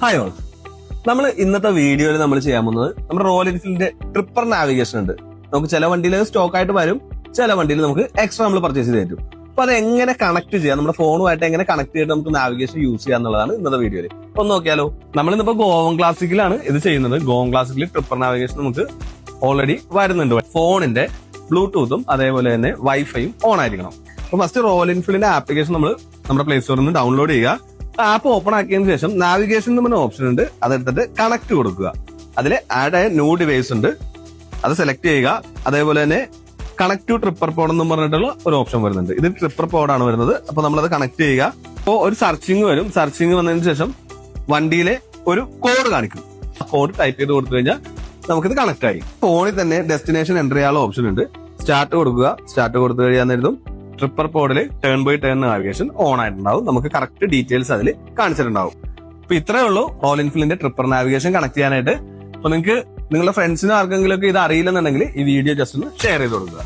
Hi all, നമ്മൾ ഇന്നത്തെ വീഡിയോയിൽ നമ്മൾ ചെയ്യാൻ പോകുന്നത് നമ്മുടെ റോയൽ എൻഫീൽഡിന്റെ ട്രിപ്പർ നാവിഗേഷൻ ഉണ്ട്. നമുക്ക് ചില വണ്ടിയിൽ സ്റ്റോക്ക് ആയിട്ട് വരും, ചില വണ്ടിയിൽ നമുക്ക് എക്സ്ട്രാ നമ്മൾ പർച്ചേസ് ചെയ്ത് തരും. അപ്പൊ അത് എങ്ങനെ കണക്ട് ചെയ്യാം, നമ്മുടെ ഫോണുമായിട്ട് എങ്ങനെ കണക്ട് ചെയ്തിട്ട് നമുക്ക് നാവിഗേഷൻ യൂസ് ചെയ്യാം എന്നുള്ളതാണ് ഇന്നത്തെ വീഡിയോയിൽ. ഒന്ന് നോക്കിയാലോ. നമ്മളിന്നിപ്പോ ഗോവൻ ക്ലാസിക്കിലാണ് ഇത് ചെയ്യുന്നത്. ഗോവൻ ക്ലാസിക്കിൽ ട്രിപ്പർ നാവിഗേഷൻ നമുക്ക് ഓൾറെഡി വരുന്നുണ്ട്. ഫോണിന്റെ ബ്ലൂടൂത്തും അതേപോലെ തന്നെ വൈഫൈയും ഓൺ ആയിരിക്കണം. അപ്പൊ ഫസ്റ്റ് റോയൽ എൻഫീൽഡിന്റെ ആപ്ലിക്കേഷൻ നമ്മൾ നമ്മുടെ പ്ലേ സ്റ്റോറിൽ നിന്ന് ഡൗൺലോഡ് ചെയ്യുക. ആപ്പ് ഓപ്പൺ ആക്കിയതിനു ശേഷം നാവിഗേഷൻ എന്ന് പറഞ്ഞ ഓപ്ഷൻ ഉണ്ട്, അതെടുത്തിട്ട് കണക്ട് കൊടുക്കുക. അതിൽ ആഡ് ആയ ന്യൂ ഡിവൈസ് ഉണ്ട്, അത് സെലക്ട് ചെയ്യുക. അതേപോലെ തന്നെ കണക്ട് ടു ട്രിപ്പർ പോഡ് എന്ന് പറഞ്ഞിട്ടുള്ള ഒരു ഓപ്ഷൻ വരുന്നുണ്ട്. ഇത് ട്രിപ്പർ പോഡാണ് വരുന്നത്. അപ്പൊ നമ്മളത് കണക്ട് ചെയ്യുക. അപ്പോൾ ഒരു സർച്ചിങ് വരും. സർച്ചിങ് വന്നതിന് ശേഷം വണ്ടിയിലെ ഒരു കോഡ് കാണിക്കും. ആ കോഡ് ടൈപ്പ് ചെയ്ത് കൊടുത്തു കഴിഞ്ഞാൽ നമുക്കിത് കണക്ട് ആയി. ഫോണിൽ തന്നെ ഡെസ്റ്റിനേഷൻ എൻ്റർ ചെയ്യാനുള്ള ഓപ്ഷൻ ഉണ്ട്. സ്റ്റാർട്ട് കൊടുക്കുക. സ്റ്റാർട്ട് കൊടുത്തു കഴിയാന്നിരുന്നു ട്രിപ്പർ പോഡിൽ turn by turn navigation on ആയിട്ടുണ്ടാവും. നമുക്ക് കറക്റ്റ് ഡീറ്റെയിൽസ് അതിൽ കാണിച്ചിട്ടുണ്ടാവും. അപ്പൊ ഇത്രയേ ഉള്ളൂ റോയൽ എൻഫീൽഡിന്റെ ട്രിപ്പർ നാവിഗേഷൻ കണക്ട് ചെയ്യാനായിട്ട്. അപ്പൊ നിങ്ങൾക്ക് നിങ്ങളുടെ ഫ്രണ്ട്സിനും ആർക്കെങ്കിലും ഒക്കെ ഇത് അറിയില്ലെന്നുണ്ടെങ്കിൽ ഈ വീഡിയോ ജസ്റ്റ് ഒന്ന് ഷെയർ ചെയ്ത് കൊടുക്കുക.